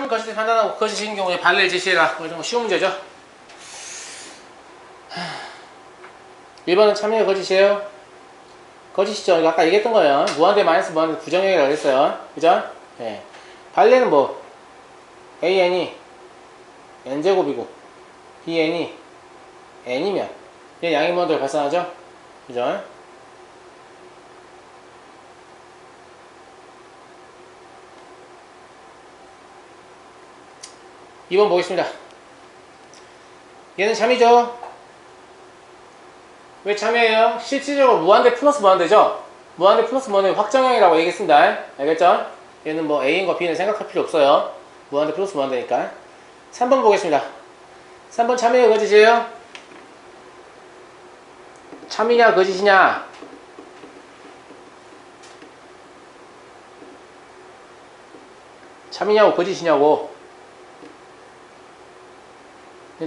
참 거짓을 판단하고 거짓인 경우에 발레를 제시해라. 뭐 이런 거 쉬운 문제죠. 1번은 참여가 거짓이에요. 거짓이죠. 이거 아까 얘기했던 거예요. 무한대 마이너스 무한대 부정형이라고 했어요. 그죠? 예. 발레는 뭐 an이 n제곱이고 bn이 n이면 얘 양의 무한대로 발산하죠. 그죠? 2번 보겠습니다. 얘는 참이죠. 왜 참이에요? 실질적으로 무한대 플러스 무한대죠. 무한대 플러스 무한대 확정형이라고 얘기했습니다. 알겠죠? 얘는 뭐 A인과 B는 생각할 필요 없어요. 무한대 플러스 무한대니까. 3번 보겠습니다. 3번 참이에요, 거짓이에요? 참이냐 거짓이냐? 참이냐고 거짓이냐고.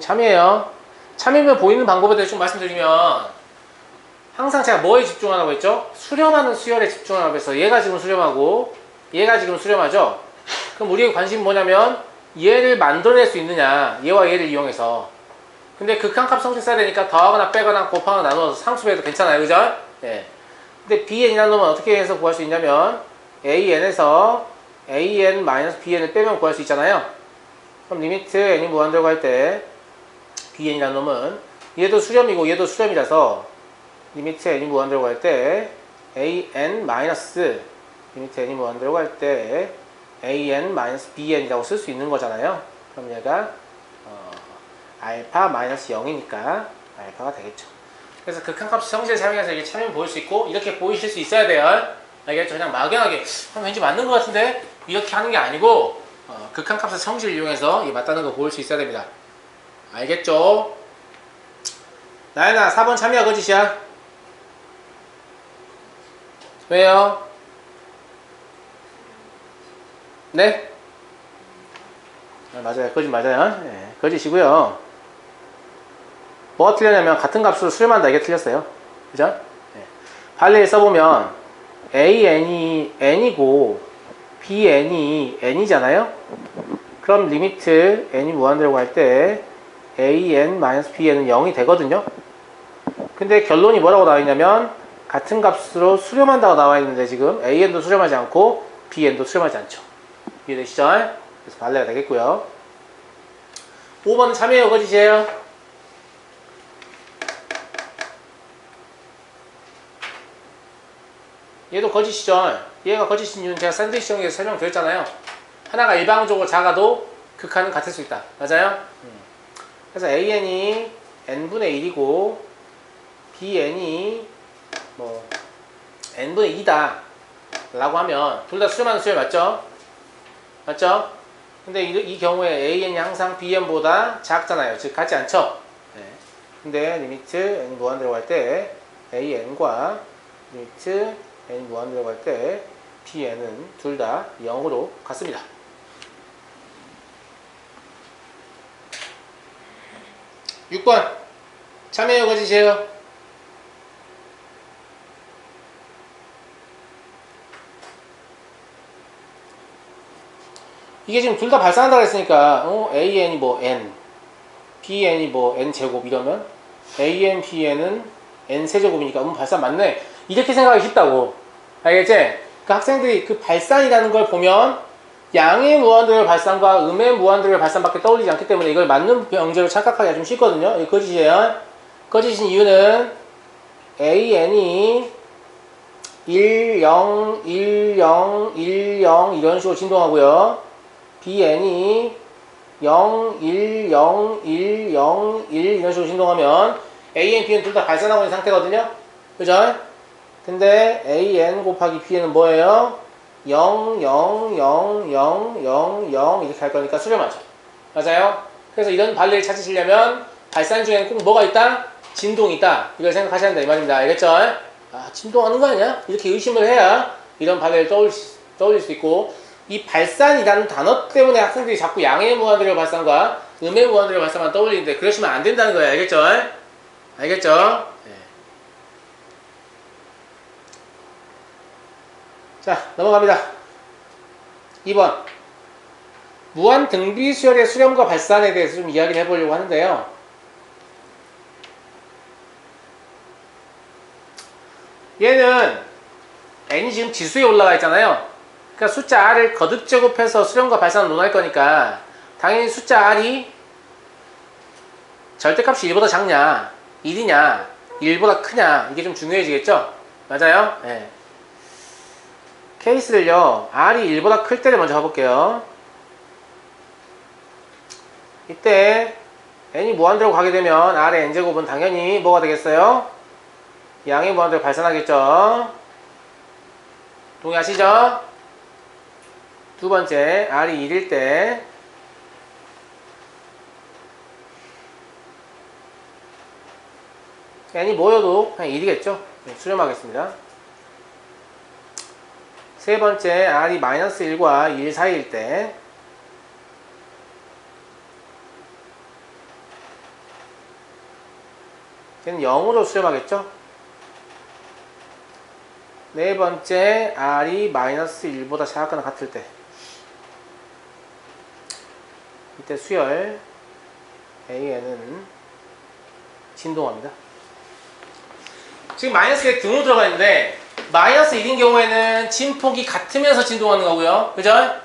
참이에요. 참이면 보이는 방법에 대해서 좀 말씀드리면 항상 제가 뭐에 집중하라고 했죠? 수렴하는 수열에 집중하라고 해서 얘가 지금 수렴하고 얘가 지금 수렴하죠? 그럼 우리의 관심은 뭐냐면 얘를 만들어낼 수 있느냐, 얘와 얘를 이용해서. 근데 극한값 성질 써야 되니까 더하거나 빼거나 곱하거나 나누어서 상수배도 괜찮아요, 그죠? 예. 근데 bn이라는 놈은 어떻게 해서 구할 수 있냐면 an에서 an-bn을 빼면 구할 수 있잖아요. 그럼 리미트 n이 무한대로 할 때 bn이라는 놈은 얘도 수렴이고 얘도 수렴이라서 리미트 n이 무한대로 할 때 an- 리미트 n이 무한대로 할 때 an-bn이라고 쓸 수 있는 거잖아요. 그럼 얘가 알파 마이너스 0이니까 알파가 되겠죠. 그래서 극한값 성질을 사용해서 이게 참이면 보일 수 있고 이렇게 보이실 수 있어야 돼요. 알겠죠? 그냥 막연하게 왠지 맞는 것 같은데 이렇게 하는 게 아니고 극한값의 성질을 이용해서 이 맞다는 거 보일 수 있어야 됩니다. 알겠죠? 나연아 4번 참이야 거짓이야? 왜요? 네? 맞아요. 거짓 맞아요. 네, 거짓이고요. 뭐가 틀렸냐면 같은 값으로 수렴한다 이게 틀렸어요. 그죠? 네. 발레에 써보면 an이 n이고 bn이 n이잖아요. 그럼 리미트 n이 무한대라고 할 때 an-bn은 0이 되거든요. 근데 결론이 뭐라고 나와 있냐면 같은 값으로 수렴한다고 나와 있는데 지금 an도 수렴하지 않고 bn도 수렴하지 않죠. 이해되시죠? 그래서 발레가 되겠고요. 5번은 참이에요 거짓이에요? 얘도 거짓이죠. 얘가 거짓인 이유는 제가 샌드위치형에서 설명드렸잖아요. 하나가 일방적으로 작아도 극한은 같을 수 있다. 맞아요? 그래서 an이 n분의 1이고 bn이 뭐 n분의 2다 라고 하면 둘 다 수렴하는 수열 맞죠? 맞죠? 근데 이 경우에 an이 항상 bn보다 작잖아요. 즉 같지 않죠? 네. 근데 리미트 n이 무한대로 갈 때 an과 리미트 n이 무한대로 갈 때 bn은 둘 다 0으로 같습니다. (6번) 참여해요 거짓이에요? 이게 지금 둘 다 발산한다고 했으니까 an이 뭐 n, bn이 뭐 n제곱 이러면 an, bn은 n세제곱이니까 발산 맞네 이렇게 생각하기 쉽다고. 알겠지? 그 학생들이 그 발산이라는 걸 보면 양의 무한대별 발산과 음의 무한대별 발산밖에 떠올리지 않기 때문에 이걸 맞는 명제로 착각하기가 좀 쉽거든요. 이거 거짓이에요. 거짓인 이유는 an이 1, 0, 1, 0, 1, 0 이런 식으로 진동하고요. bn이 0, 1, 0, 1, 0, 1 이런 식으로 진동하면 an, bn 둘 다 발산하고 있는 상태거든요. 그죠? 근데 an 곱하기 bn은 뭐예요? 0, 0, 0, 0, 0, 0 이렇게 할 거니까 수렴하죠. 맞아요? 그래서 이런 발레를 찾으시려면 발산 중에는 꼭 뭐가 있다? 진동이 있다. 이걸 생각하셔야 한다 이 말입니다. 알겠죠? 아, 진동하는 거 아니야? 이렇게 의심을 해야 이런 발레를 떠올릴 수 있고 이 발산이라는 단어 때문에 학생들이 자꾸 양의 무한대별 발산과 음의 무한대별 발산만 떠올리는데 그러시면 안 된다는 거예요. 알겠죠? 알겠죠? 네. 자, 넘어갑니다. 2번. 무한 등비 수열의 수렴과 발산에 대해서 좀 이야기를 해보려고 하는데요. 얘는 n이 지금 지수에 올라가 있잖아요. 그러니까 숫자 r을 거듭 제곱해서 수렴과 발산을 논할 거니까 당연히 숫자 r이 절대값이 1보다 작냐 1이냐 1보다 크냐 이게 좀 중요해지겠죠? 맞아요? 네. 케이스를요 r이 1보다 클 때를 먼저 가볼게요. 이때 n이 무한대로 가게 되면 r의 n제곱은 당연히 뭐가 되겠어요? 양의 무한대로 발산하겠죠? 동의하시죠? 두 번째 r이 1일 때 n이 모여도 그냥 1이겠죠? 수렴하겠습니다. 세 번째 r이 마이너스 1과 1 사이일 때 얘는 0으로 수렴하겠죠? 네 번째 r이 마이너스 1보다 작거나 같을 때 이때 수열 AN은 진동합니다. 지금 마이너스 1 등으로 들어가 있는데 마이너스 1인 경우에는 진폭이 같으면서 진동하는 거고요. 그죠?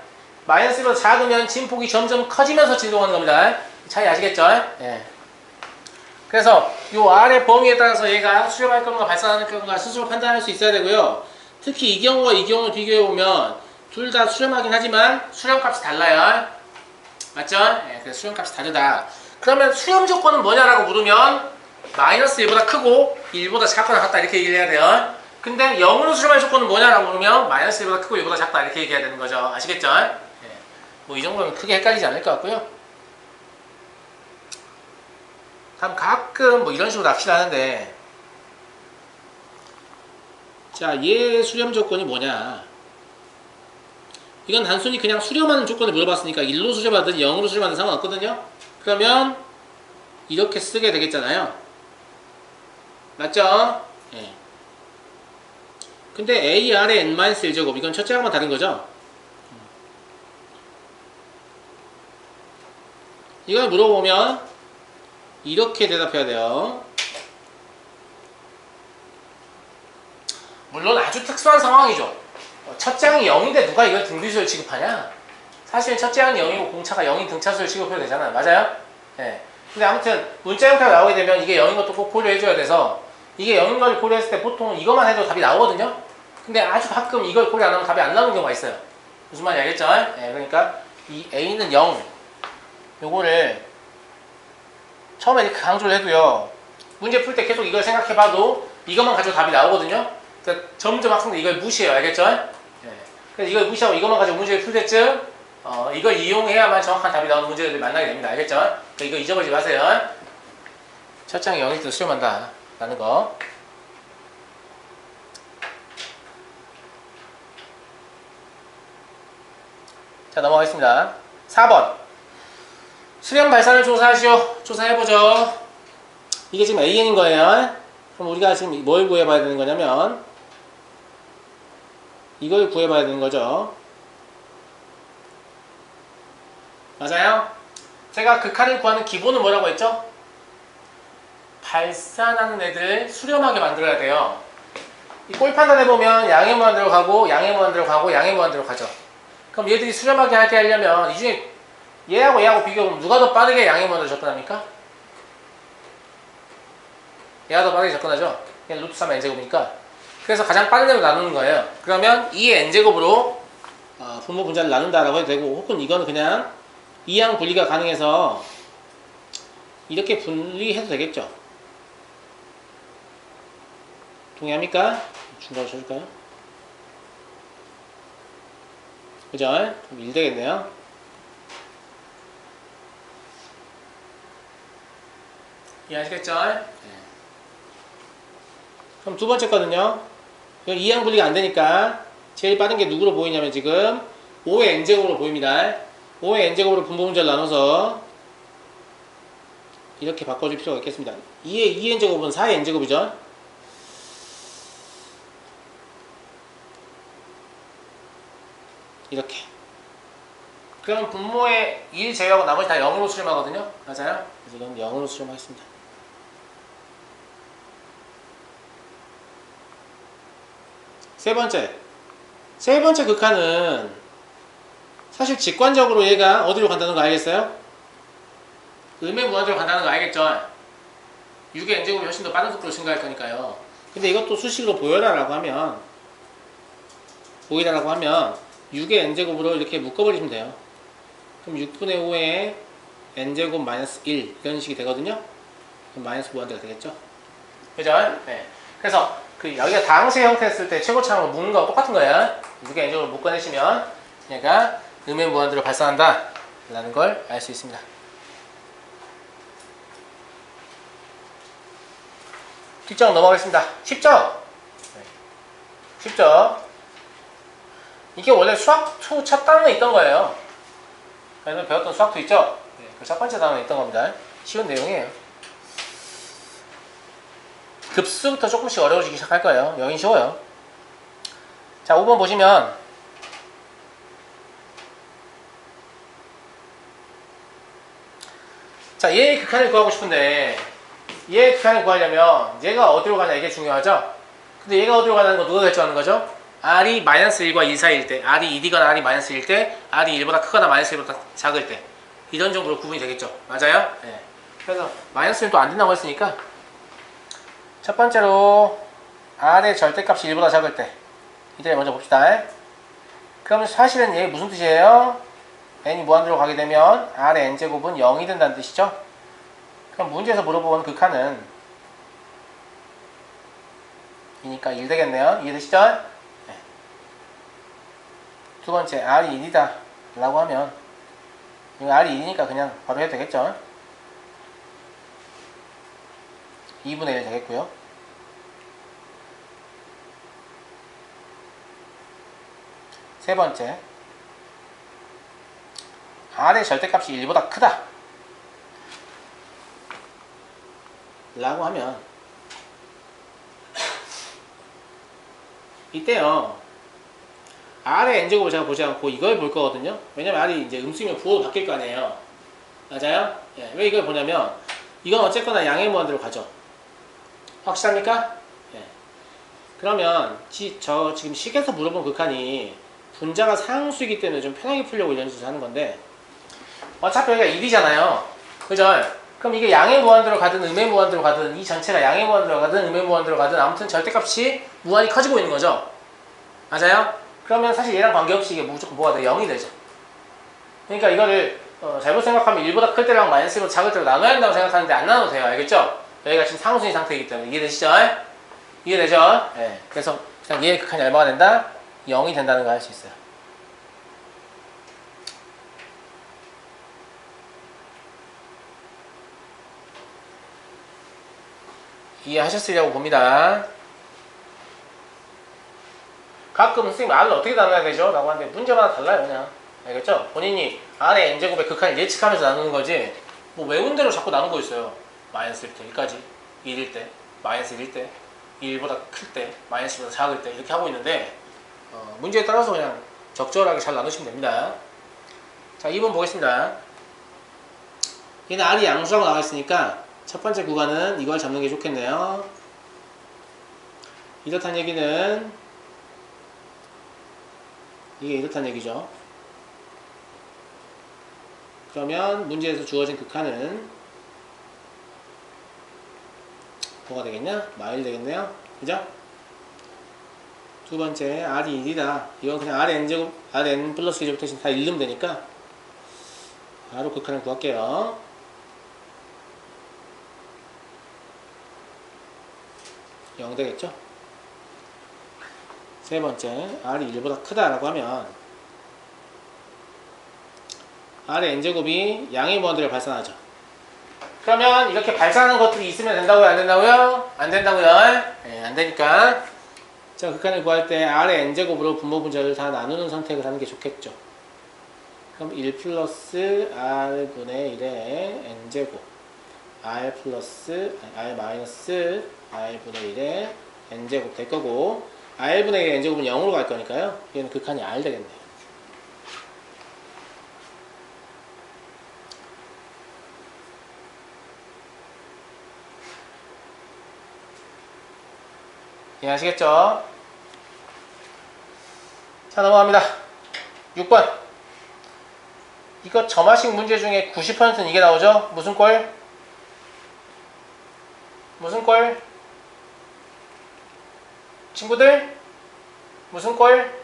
마이너스 1보다 작으면 진폭이 점점 커지면서 진동하는 겁니다. 차이 아시겠죠? 예. 그래서 이 R의 범위에 따라서 얘가 수렴할 건가 발산할 건가 스스로 판단할 수 있어야 되고요. 특히 이 경우와 이 경우를 비교해보면 둘 다 수렴하긴 하지만 수렴값이 달라요. 맞죠? 예, 그래서 수렴값이 다르다. 그러면 수렴 조건은 뭐냐라고 물으면 마이너스 1보다 크고 1보다 작거나 같다 이렇게 얘기를 해야 돼요. 근데 0으로 수렴할 조건은 뭐냐라고 물으면 마이너스 1보다 크고 1보다 작다 이렇게 얘기해야 되는 거죠. 아시겠죠? 예. 뭐 이 정도면 크게 헷갈리지 않을 것 같고요. 가끔 뭐 이런 식으로 납치를 하는데 자, 얘 수렴 조건이 뭐냐 이건 단순히 그냥 수렴하는 조건을 물어봤으니까 1로 수렴하든 0으로 수렴하든 상관없거든요. 그러면 이렇게 쓰게 되겠잖아요. 맞죠? 예. 근데 AR의 n-1제곱 이건 첫째 항만 다른 거죠. 이걸 물어보면 이렇게 대답해야 돼요. 물론 아주 특수한 상황이죠. 첫째 항이 0인데 누가 이걸 등비수열 취급하냐? 사실은 첫째 항이 0이고 공차가 0인 등차수열 취급해도 되잖아요. 맞아요? 네. 근데 아무튼 문자 형태가 나오게 되면 이게 0인 것도 꼭 고려해줘야 돼서 이게 0인 걸 고려했을 때 보통 이것만 해도 답이 나오거든요. 근데 아주 가끔 이걸 고려 안 하면 답이 안 나오는 경우가 있어요. 무슨 말인지 알겠죠? 네. 그러니까 이 A는 0 요거를 처음에 이렇게 강조를 해도요. 문제 풀 때 계속 이걸 생각해봐도 이것만 가지고 답이 나오거든요. 그러니까 점점 학생들 이걸 무시해요. 알겠죠? 네. 그래서 이걸 무시하고 이것만 가지고 문제를 풀 때쯤 이걸 이용해야만 정확한 답이 나오는 문제들을 만나게 됩니다. 알겠죠? 그러니까 이거 잊어버리지 마세요. 첫 장에 0일 때 수렴한다 라는 거. 자, 넘어가겠습니다. 4번 수렴 발산을 조사하시오. 조사해보죠. 이게 지금 AN인 거예요. 그럼 우리가 지금 뭘 구해봐야 되는 거냐면 이걸 구해봐야 되는 거죠. 맞아요? 제가 극한을 구하는 기본은 뭐라고 했죠? 발산하는 애들 수렴하게 만들어야 돼요. 이 꼴 판단해보면 양의 무한대로 가고 양의 무한대로 가고 양의 무한대로 가죠. 그럼 얘들이 수렴하게 하게 하려면 이 중에 얘하고 얘하고 비교해보면 누가 더 빠르게 양의 무한대로 접근합니까? 얘가 더 빠르게 접근하죠? 얘는 루트 3 n제곱이니까. 그래서 가장 빠른 애로 나누는 거예요. 그러면 이 n제곱으로 분모 분자를 나눈다라고 해도 되고, 혹은 이거는 그냥 이항 분리가 가능해서 이렇게 분리해도 되겠죠. 동의합니까? 중괄호 쳐줄까요? 그죠? 그럼 1 되겠네요. 이해하시겠죠? 네. 그럼 두 번째 거는요. 이건 이항 분리가 안 되니까 제일 빠른 게 누구로 보이냐면 지금 5의 n제곱으로 보입니다. 5의 n제곱으로 분모 분자를 나눠서 이렇게 바꿔줄 필요가 있겠습니다. 2의 2n제곱은 4의 n제곱이죠. 이렇게 그러면 분모의 1 제외하고 나머지 다 0으로 수렴하거든요. 맞아요? 그래서 이건 0으로 수렴하겠습니다. 세 번째 극한은 사실 직관적으로 얘가 어디로 간다는 거 알겠어요? 음의 무한대로 간다는 거 알겠죠? 6의 n제곱이 훨씬 더 빠른 속도로 증가할 거니까요. 근데 이것도 수식으로 보이라라고 하면 6의 n제곱으로 이렇게 묶어버리시면 돼요. 그럼 6분의 5의 n제곱 마이너스 1 이런 식이 되거든요. 그럼 마이너스 무한대가 되겠죠. 그죠? 네. 그래서 여기가 다항식 형태였을 때 최고차항으로 묶는 거하고 똑같은 거예요. 6의 n제곱을 묶어내시면 얘가 음의 무한대로 발산한다 라는 걸 알 수 있습니다. 뒷장 넘어가겠습니다. 10점. 이게 원래 수학2 첫 단원에 있던 거예요. 그래서 배웠던 수학2 있죠? 그 첫 번째 단원에 있던 겁니다. 쉬운 내용이에요. 급수부터 조금씩 어려워지기 시작할 거예요. 여긴 쉬워요. 자, 5번 보시면 자, 얘의 극한을 구하고 싶은데 얘의 극한을 구하려면 얘가 어디로 가냐 이게 중요하죠? 근데 얘가 어디로 가냐는 거 누가 결정하는 거죠? R이 마이너스 1과 2 사이일 때, R이 1이거나 R이 마이너스 1일 때, R이 1보다 크거나 마이너스 1보다 작을 때 이런 정도로 구분이 되겠죠? 맞아요? 네. 그래서 마이너스 1도 안 된다고 했으니까 첫 번째로 R의 절대값이 1보다 작을 때 이때 먼저 봅시다. 그럼 사실은 얘 무슨 뜻이에요? n이 무한대로 가게 되면 R의 n제곱은 0이 된다는 뜻이죠? 그럼 문제에서 물어본 극한은 이니까 1 되겠네요. 이해되시죠? 네. 두 번째, R이 1이다 라고 하면 이거 R이 1이니까 그냥 바로 해도 되겠죠? 2분의 1 되겠고요. 세 번째, R의 절대값이 1보다 크다 라고 하면 이때요 R의 n제곱을 제가 보지 않고 이걸 볼 거거든요. 왜냐면 R이 이제 음수면 부호로 바뀔 거 아니에요. 맞아요? 예, 왜 이걸 보냐면 이건 어쨌거나 양의 무한대로 가죠. 확실합니까? 예. 그러면 저 지금 식에서 물어본 극한이 분자가 상수이기 때문에 좀 편하게 풀려고 이런 식으로 하는 건데 어차피 여기가 1이잖아요. 그죠? 그럼 이게 양의 무한대로 가든 음의 무한대로 가든 이 전체가 양의 무한대로 가든 음의 무한대로 가든 아무튼 절대값이 무한히 커지고 있는 거죠. 맞아요? 그러면 사실 얘랑 관계없이 이게 무조건 뭐가 돼? 0이 되죠. 그러니까 이거를 잘못 생각하면 1보다 클 때랑 마이너스 1보다 작을 때로 나눠야 한다고 생각하는데 안 나눠도 돼요. 알겠죠? 여기가 지금 상수인 상태이기 때문에 이해되시죠? 이해되죠? 네. 그래서 그냥 얘의 극한이 얼마가 된다? 0이 된다는 걸 알 수 있어요. 이해하셨으려고 봅니다. 가끔 선생님 R을 어떻게 나눠야 되죠? 라고 하는데 문제마다 달라요. 그냥 알겠죠? 본인이 R의 n제곱의 극한을 예측하면서 나누는 거지 뭐 외운 대로 자꾸 나누고 있어요. 마이너스 1때 1까지 1일 때 마이너스 1일 때 1보다 클 때 마이너스 1보다 작을 때 이렇게 하고 있는데 문제에 따라서 그냥 적절하게 잘 나누시면 됩니다. 자, 2번 보겠습니다. 얘는 R이 양수라고 나와 있으니까 첫 번째 구간은 이걸 잡는 게 좋겠네요. 이렇다는 얘기는 이게 이렇다는 얘기죠. 그러면 문제에서 주어진 극한은 뭐가 되겠냐? 마일 되겠네요. 그죠? 두 번째, R이 1이다. 이건 그냥 Rn제곱, Rn 플러스 1제곱 대신 다 1넣으면 되니까 바로 극한을 구할게요. 영 되겠죠? 세 번째, R이 1보다 크다라고 하면 R의 n제곱이 양의 무한대로 발산하죠. 그러면 이렇게 발산하는 것들이 있으면 된다고요? 안 된다고요? 안 된다고요? 네, 안 되니까 자, 극한을 구할 때 R의 n제곱으로 분모 분자를 다 나누는 선택을 하는 게 좋겠죠. 그럼 1 플러스 R분의 1의 n제곱 R 플러스 R 마이너스 R분의 1의 n제곱 될 거고 R분의 1의 n제곱은 0으로 갈 거니까요. 얘는 극한이 R 되겠네요. 이해하시겠죠? 자, 넘어갑니다. 6번. 이거 점화식 문제 중에 90%는 이게 나오죠? 무슨 꼴? 무슨 꼴? 친구들? 무슨 꼴?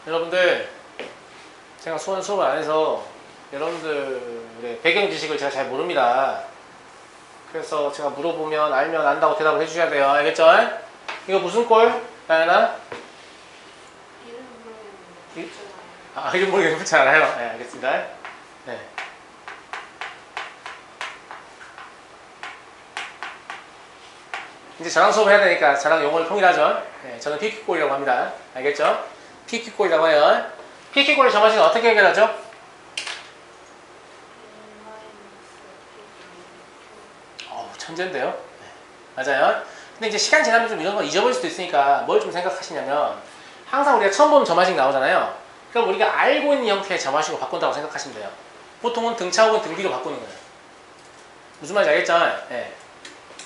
여러분들, 제가 수업을 안 해서 여러분들의 배경 지식을 제가 잘 모릅니다. 그래서 제가 물어보면 알면 안다고 대답을 해주셔야 돼요. 알겠죠? 이거 무슨 꼴? 나연아? 이름 모르겠는데 붙잖아요. 이름 모르겠는데 붙지 않아요. 네, 알겠습니다. 네. 이제 저랑 수업을 해야 되니까 저랑 용어를 통일하죠. 네, 저는 PQ꼴이라고 합니다. 알겠죠? PQ꼴이라고 해요. PQ꼴의 점화식은 어떻게 해결하죠? 천재인데요? 네, 맞아요. 근데 이제 시간 지나면 좀 이런 거 잊어버릴 수도 있으니까 뭘 좀 생각하시냐면 항상 우리가 처음 보는 점화식 나오잖아요. 그럼 우리가 알고 있는 형태의 점화식으로 바꾼다고 생각하시면 돼요. 보통은 등차 혹은 등비로 바꾸는 거예요. 무슨 말인지 알겠죠? 네.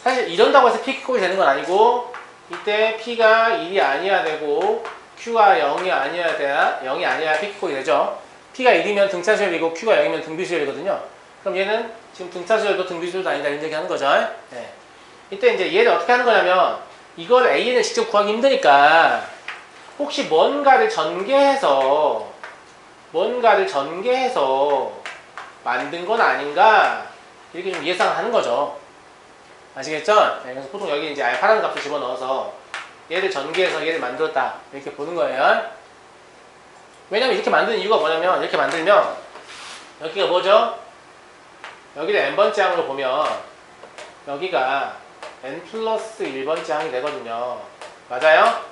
사실 이런다고 해서 P꼴이 되는 건 아니고 이때 P가 1이 아니어야 되고 Q가 0이 아니어야 돼야 0이 아니어야 P꼴이 되죠. P가 1이면 등차 수열이고 Q가 0이면 등비 수열이거든요. 그럼 얘는 지금 등차 수열도 등비 수열도 아니다 이런 얘기 하는 거죠. 네. 이때 이제 얘를 어떻게 하는 거냐면 이걸 AN을 직접 구하기 힘드니까 혹시 뭔가를 전개해서 만든 건 아닌가 이렇게 좀 예상하는 거죠. 아시겠죠? 네, 그래서 보통 여기 이제 알파라는 값을 집어넣어서 얘를 전개해서 얘를 만들었다 이렇게 보는 거예요. 왜냐면 이렇게 만드는 이유가 뭐냐면 이렇게 만들면 여기가 뭐죠? 여기를 n번째 항으로 보면 여기가 n 플러스 1번째 항이 되거든요. 맞아요?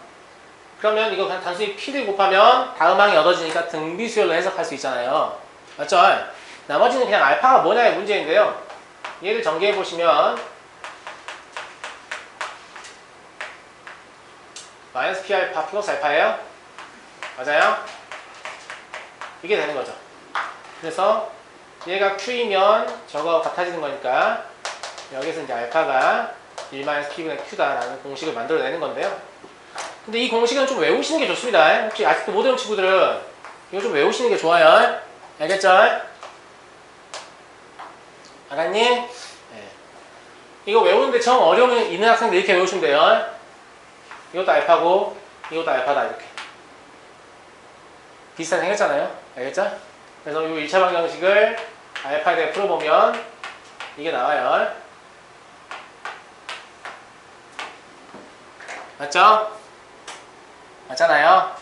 그러면 이거 그냥 단순히 p를 곱하면 다음 항이 얻어지니까 등비수열로 해석할 수 있잖아요. 맞죠? 나머지는 그냥 알파가 뭐냐의 문제인데요. 얘를 전개해 보시면 마이너스 p 알파 플러스 알파예요. 맞아요? 이게 되는 거죠. 그래서 얘가 q이면 저거하고 같아지는 거니까 여기서 이제 알파가 1-p분의 q다라는 공식을 만들어내는 건데요. 근데 이 공식은 좀 외우시는 게 좋습니다. 혹시 아직도 못 외운 친구들은 이거 좀 외우시는 게 좋아요. 알겠죠? 알았니? 네. 이거 외우는데 정 어려움 있는 학생들 이렇게 외우시면 돼요. 이것도 알파고 이것도 알파다 이렇게 비슷하게 생겼잖아요. 알겠죠? 그래서 이 1차 방정식을 알파에 대해 풀어보면 이게 나와요. 맞죠? 맞잖아요?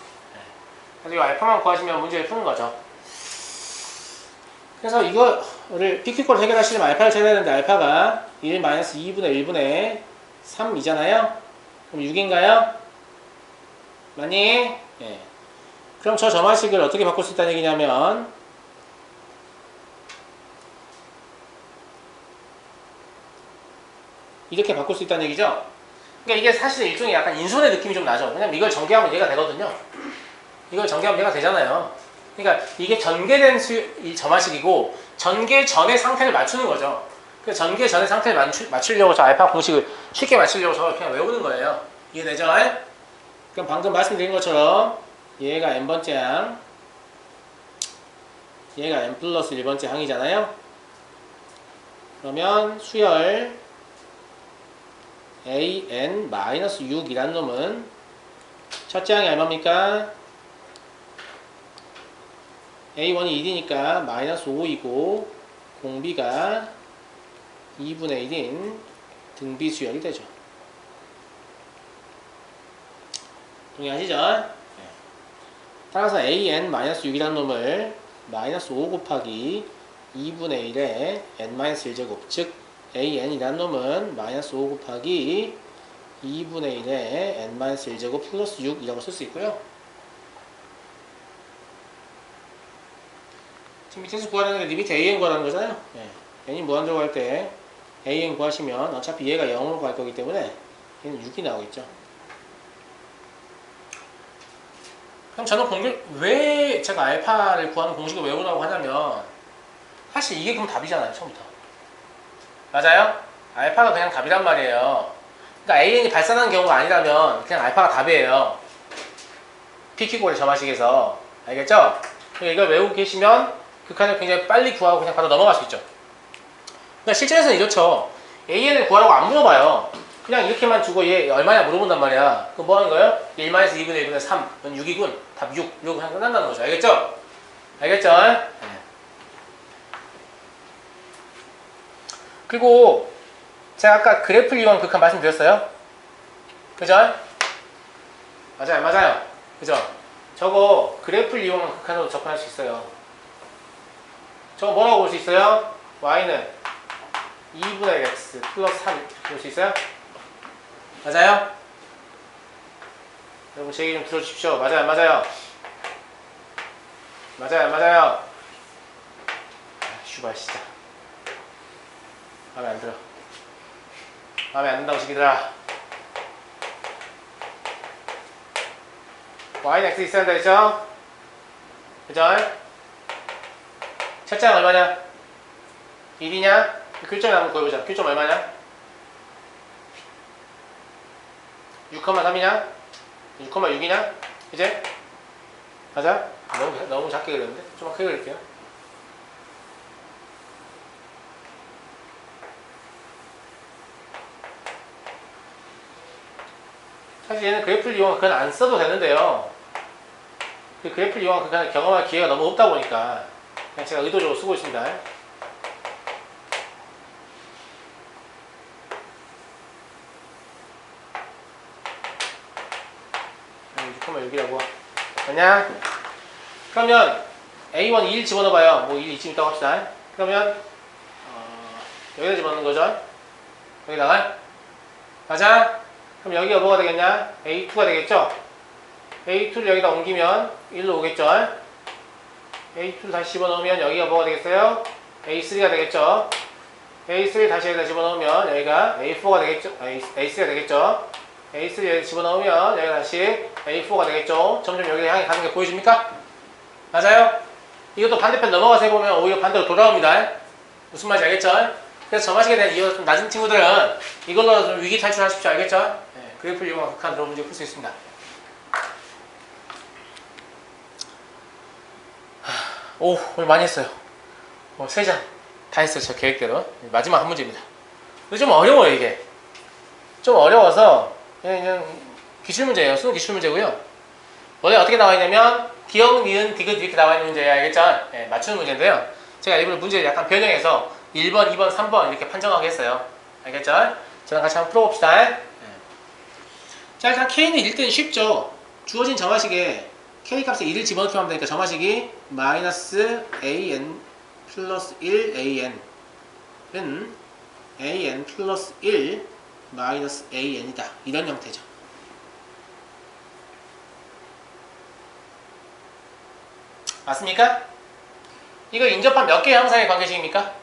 그래서 이 알파만 구하시면 문제를 푸는 거죠. 그래서 이거를 PQ꼴을 해결하시려면 알파를 찾아야 되는데 알파가 1-2분의 1분의 3이잖아요? 그럼 6인가요? 맞니? 예. 그럼 저 점화식을 어떻게 바꿀 수 있다는 얘기냐면 이렇게 바꿀 수 있다는 얘기죠? 그러니까 이게 사실 일종의 약간 인수분해 느낌이 좀 나죠. 왜냐면 이걸 전개하면 얘가 되거든요. 이걸 전개하면 얘가 되잖아요. 그러니까 이게 전개된 이 점화식이고 전개 전의 상태를 맞추는 거죠. 그 전개 전의 상태를 맞추려고 저 알파 공식을 쉽게 맞추려고 저걸 그냥 외우는 거예요. 이해되죠? 그럼 방금 말씀드린 것처럼 얘가 n번째 항, 얘가 n 플러스 1번째 항이잖아요. 그러면 수열 an-6이란 놈은 첫째 항이 얼마입니까? a1이 1이니까 마이너스 5이고 공비가 2분의 1인 등비수열이 되죠. 동의하시죠? 네. 따라서 an-6이란 놈을 마이너스 5 곱하기 2분의 1의 n-1제곱 즉 an이란 놈은 마이너스 5 곱하기 2분의 1의 n-1제곱 플러스 6이라고 쓸 수 있고요. 지금 밑에서 구하라는 게 리미트 an 구하라는 거잖아요. 네. n이 무한대로 갈 때 an 구하시면 어차피 얘가 0으로 갈 거기 때문에 얘는 6이 나오겠죠. 그럼 저는 왜 제가 알파를 구하는 공식을 외우라고 하냐면 사실 이게 그럼 답이잖아요, 처음부터. 맞아요? 알파가 그냥 답이란 말이에요. 그러니까 AN이 발산하는 경우가 아니라면 그냥 알파가 답이에요. PQ골의 점화식에서. 알겠죠? 그러니까 이걸 외우고 계시면 극한을 굉장히 빨리 구하고 그냥 바로 넘어갈 수 있죠. 그러니까 실전에서는 이렇죠. AN을 구하라고 안 물어봐요. 그냥 이렇게만 주고 얘 얼마냐 물어본단 말이야. 그럼 뭐 하는 거예요? 1-2분의 1분의 3. 그건 6이군. 답 6. 이러고 그냥 끝난다는 거죠. 알겠죠? 알겠죠? 네. 그리고 제가 아까 그래프를 이용한 극한 말씀드렸어요. 그죠? 맞아요, 맞아요. 그죠? 저거 그래프를 이용한 극한으로 접근할 수 있어요. 저거 뭐라고 볼 수 있어요? y는 2분의 x 플러스 3 이렇게 볼 수 있어요? 맞아요? 여러분 제 얘기 좀 들어주십시오. 맞아요, 맞아요. 맞아요, 맞아요. 슈발 진짜 마음에 안 들어. 마음에 안 든다고 시키더라. y는 x 있어야 한다 했죠? 그죠? 첫째는 얼마냐? 1이냐? 교점이 한번 구해보자. 교점 얼마냐? 6,3이냐? 6,6이냐? 이제? 맞아? 너무 작게 그렸는데? 좀 크게 그릴게요. 사실 얘는 그래프를 이용한 그건 안 써도 되는데요. 그 그래프를 이용한 그건 경험할 기회가 너무 없다 보니까 그냥 제가 의도적으로 쓰고 있습니다. 6,6이라고. 맞냐? 그러면 A1 2를 집어넣어봐요. 뭐 1 이쯤 있다고 합시다. 그러면 여기다 집어넣는 거죠. 여기다가 맞아? 그럼 여기가 뭐가 되겠냐? A2가 되겠죠? A2를 여기다 옮기면 1로 오겠죠? A2를 다시 집어넣으면 여기가 뭐가 되겠어요? A3가 되겠죠? A3를 다시 여기다 집어넣으면 여기가 A4가 되겠죠? A3가 되겠죠? A3를 여기 집어넣으면 여기가 다시 A4가 되겠죠? 점점 여기를 향해 가는 게 보여집니까? 맞아요? 이것도 반대편 넘어가서 해보면 오히려 반대로 돌아옵니다. 무슨 말인지 알겠죠? 그래서 점화식에 대한 이해가 좀 낮은 친구들은 이걸로 좀 위기 탈출하십시오. 알겠죠? 네, 그래프를 이용한 극한으로 문제 풀 수 있습니다. 오, 오늘 많이 했어요. 3장 다 했어요. 저 계획대로. 마지막 한 문제입니다. 근데 좀 어려워요, 이게. 좀 어려워서 그냥 기출문제예요. 수능 기출문제고요. 원래 어떻게 나와 있냐면 기억, 니은, 디귿 이렇게 나와 있는 문제예요. 알겠죠? 네, 맞추는 문제인데요. 제가 일부러 문제를 약간 변형해서 1번, 2번, 3번 이렇게 판정하게 했어요. 알겠죠? 저랑 같이 한번 풀어봅시다. 네. 자, 일단 K는 1등 쉽죠? 주어진 점화식에 K 값에 1을 집어넣기만 하면 되니까 점화식이 마이너스 AN 플러스 1 AN은 AN 플러스 1 마이너스 AN이다. 이런 형태죠. 맞습니까? 이거 인접한 몇 개의 항사의 관계식입니까?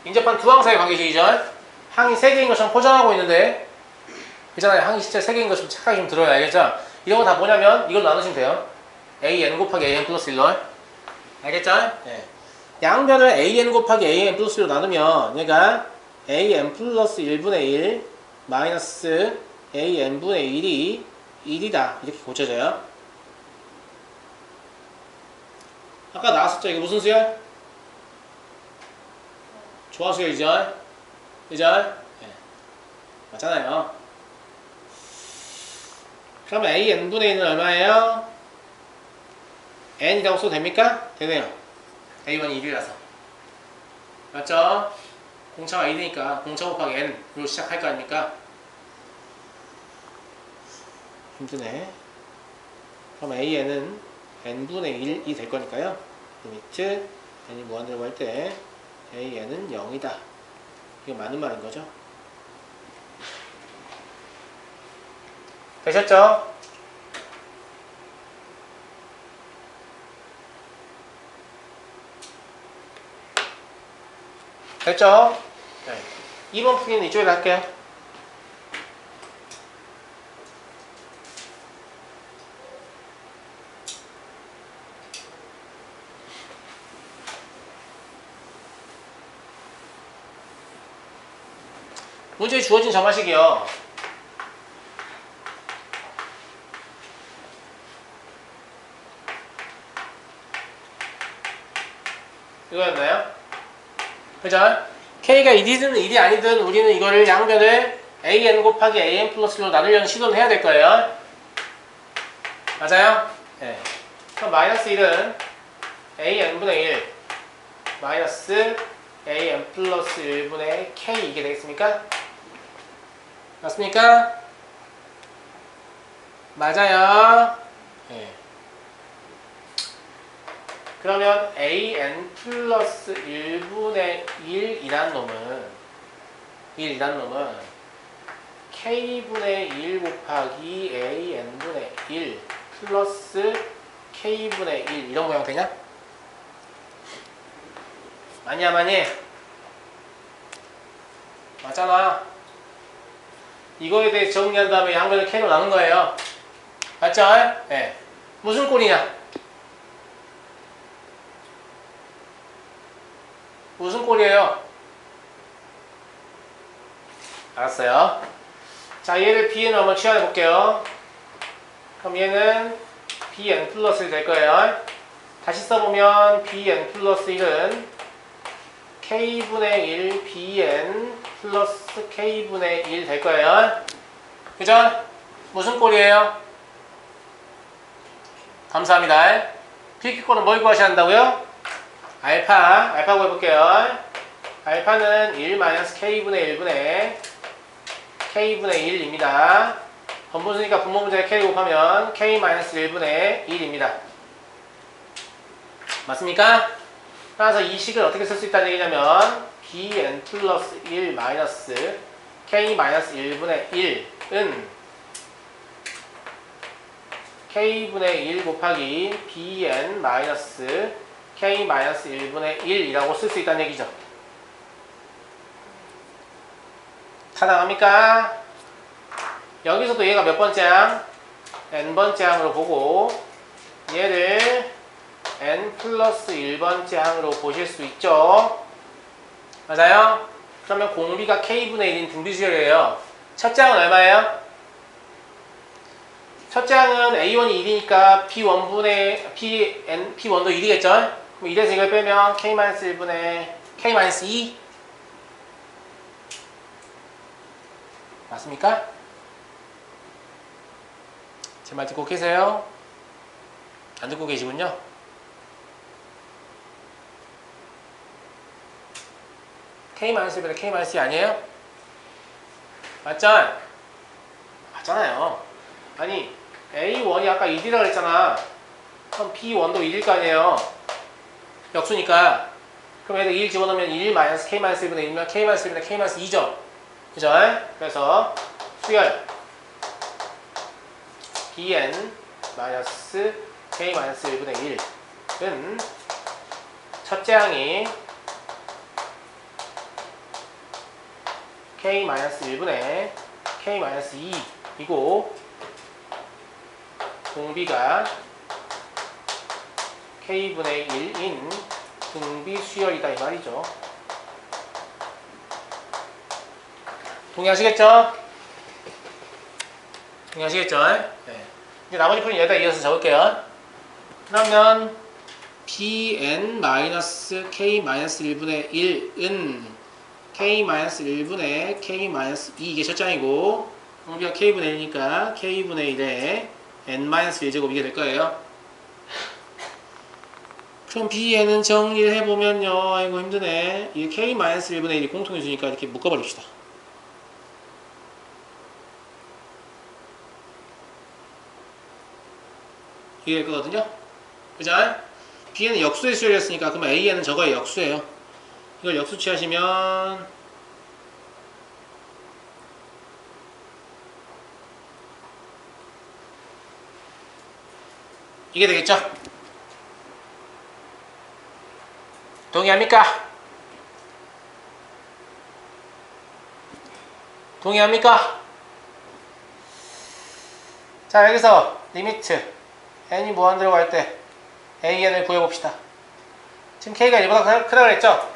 인접한 두 항사의 관계식이죠. 항이 3개인 것처럼 포장하고 있는데 그잖아요. 항이 실제 3개인 것처럼 착각이 좀 들어요. 알겠죠? 이런 거 다 뭐냐면 이걸로 나누시면 돼요. AN 곱하기 AN 플러스 1로. 알겠죠? 네. 양변을 AN 곱하기 AN 플러스 1로 나누면 얘가 AN 플러스 1분의 1 마이너스 AN분의 1이 1이다. 이렇게 고쳐져요. 아까 나왔었죠? 이거 무슨 수야? 조화수열이죠? 그죠? 네. 맞잖아요. 그러면 AN분의 1은 얼마예요? N이라고 써도 됩니까? 되네요. A1이 1이라서. 맞죠? 공차가 1이니까 공차 곱하기 N으로 시작할 거 아닙니까? 힘드네. 그럼 AN은 N분의 1이 될 거니까요. 리미트 N이 무한대로 할 때 AN은 0이다. 이거 맞는 말인 거죠? 되셨죠? 됐죠? 네. 2번 풀이는 이쪽에다 할게요. 문제에 주어진 점화식이요. 이거였나요? 그죠? K가 1이든 1이 아니든 우리는 이거를 양변을 AN 곱하기 AN 플러스로 나누려는 시도는 해야 될 거예요. 맞아요? 네. 그럼 마이너스 1은 AN분의 1 마이너스 AN 플러스 1분의 K 이게 되겠습니까? 맞습니까? 맞아요. 네. 그러면 AN 플러스 1분의 1이란 놈은 K분의 1 곱하기 AN분의 1 플러스 K분의 1 이런 모양 되냐? 맞냐 맞니? 맞잖아. 이거에 대해 정리한 다음에 양변을 K로 나눈 거예요. 맞죠? 네. 무슨 꼴이냐? 무슨 꼴이에요? 알았어요. 자, 얘를 Bn으로 한번 취합해 볼게요. 그럼 얘는 Bn 플러스 1 될 거예요. 다시 써보면 Bn 플러스 1은 K분의 1 Bn 플러스 K분의 1 될 거예요. 그죠? 무슨 꼴이에요? 감사합니다. B꼴은 뭘 구하셔야 한다고요? 알파 구해볼게요. 알파는 1 K분의 1분의 K분의 1입니다. 번분수니까 분모 문제에 K를 곱하면 K-1분의 1입니다. 맞습니까? 따라서 이 식을 어떻게 쓸 수 있다는 얘기냐면 Bn 플러스 1 마이너스 K-1분의 1은 K분의 1 곱하기 Bn 마이너스 K-1분의 1이라고 쓸 수 있다는 얘기죠. 타당합니까? 여기서도 얘가 몇 번째 항? n번째 항으로 보고 얘를 n 플러스 1번째 항으로 보실 수 있죠. 맞아요? 그러면 공비가 K분의 1인 등비수열이에요. 첫째 항은 얼마예요? 첫째 항은 A1이 1이니까 P1도 1이겠죠? 그럼 1에서 이걸 빼면 K-1분의 K-2 맞습니까? 제 말 듣고 계세요? 안 듣고 계시군요. K-1분의 K-2 아니에요? 맞죠? 맞잖아요. 아니 A1이 아까 1이라고 그랬잖아. 그럼 B1도 1일 거 아니에요. 역수니까. 그럼 얘들 1 집어넣으면 1 K-1분의 1이면 K-1분의 K-2죠. 그죠? 그래서 수열 Bn 마이너스 K-1분의 1은 첫째 항이 K-1분의 K-2이고 공비가 K분의 1인 등비 수열이다 이 말이죠. 동의하시겠죠? 동의하시겠죠? 네. 이제 나머지 풀은 여기다 이어서 적을게요. 그러면 Bn-K-1분의 1은 K-1분의 K-2 이게 첫 장이고 공비가 K분의 1이니까 K분의 1에 N-1제곱 이게 될 거예요. 그럼 Bn은 정리를 해보면요. 아이고 힘드네. 이게 K-1분의 1이 공통이 있으니까 이렇게 묶어버립시다. 이게 될 거거든요. 그죠? Bn은 역수의 수열이었으니까 그러면 An은 저거의 역수예요. 이걸 역수 취하시면 이게 되겠죠? 동의합니까? 동의합니까? 자, 여기서 리미트 n이 무한대로 갈 때 an을 구해봅시다. 지금 k가 1보다 크다고 그랬죠?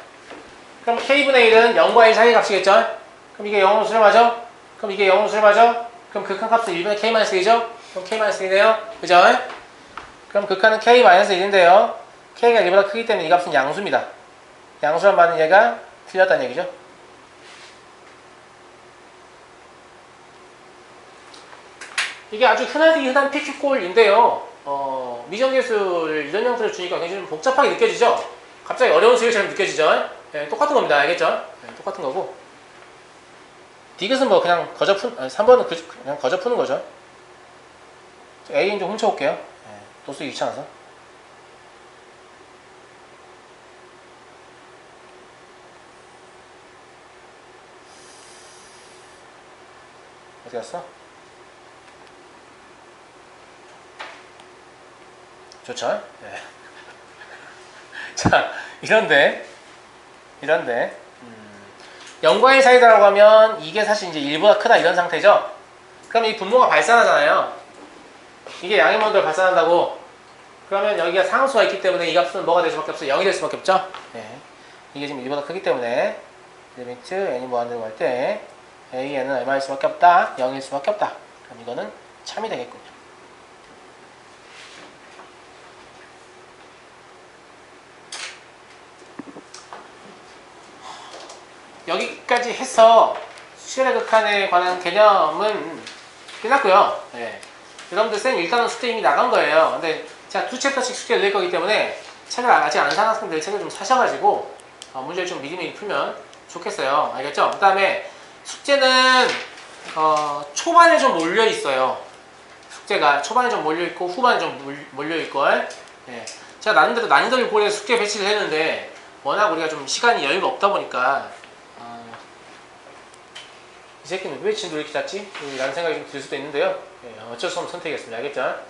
그럼 k분의 1은 0과 1 사이의 값이겠죠? 그럼 그럼 이게 0으로 수렴하죠? 그럼 이게 0으로 수렴하죠? 그럼 극한 값은 1분의 k-1이죠? 그럼 k-1이네요. 그죠? 그럼 극한은 k-1인데요. k가 1보다 크기 때문에 이 값은 양수입니다. 양수란 말은 얘가 틀렸다는 얘기죠. 이게 아주 흔한 PQ꼴인데요. 미정계술 이런 형태를 주니까 굉장히 좀 복잡하게 느껴지죠? 갑자기 어려운 수열처럼 느껴지죠? 네, 똑같은 겁니다. 알겠죠? 네, 똑같은 거고. 디귿은 뭐 그냥 거저 3번은 그냥 거저 푸는 거죠. A는 좀 훔쳐올게요. 네, 도수기 귀찮아서. 어디 갔어? 좋죠? 네. 자, 이런데 0과 1 사이다라고 하면 이게 사실 이제 1보다 크다 이런 상태죠? 그럼 이 분모가 발산하잖아요. 이게 양의 모드를 발산한다고. 그러면 여기가 상수가 있기 때문에 이 값은 뭐가 될 수밖에 없어요? 0이 될 수밖에 없죠? 네. 이게 지금 1보다 크기 때문에 리미트 n이 무한대로 갈 때 an은 얼마일 수밖에 없다? 0일 수밖에 없다. 그럼 이거는 참이 되겠군요. 여기까지 해서 수열의 극한에 관한 개념은 끝났고요. 네. 여러분들 쌤 일단은 숙제 이미 나간 거예요. 근데 제가 2챕터씩 숙제를 낼 거기 때문에 책을 아직 안 산 학생들 책을 좀 사셔가지고 문제를 좀 미리미리 풀면 좋겠어요. 알겠죠? 그 다음에 숙제는 초반에 좀 몰려 있어요. 숙제가 초반에 좀 몰려 있고 후반에 좀 몰려 있걸. 네. 제가 나름대로 난이도를 고려해서 숙제 배치를 했는데 워낙 우리가 좀 시간이 여유가 없다 보니까 이 새끼는 왜 진도 이렇게 잤지? 라는 생각이 좀 들 수도 있는데요. 네, 어쩔 수 없는 선택이었습니다. 알겠죠?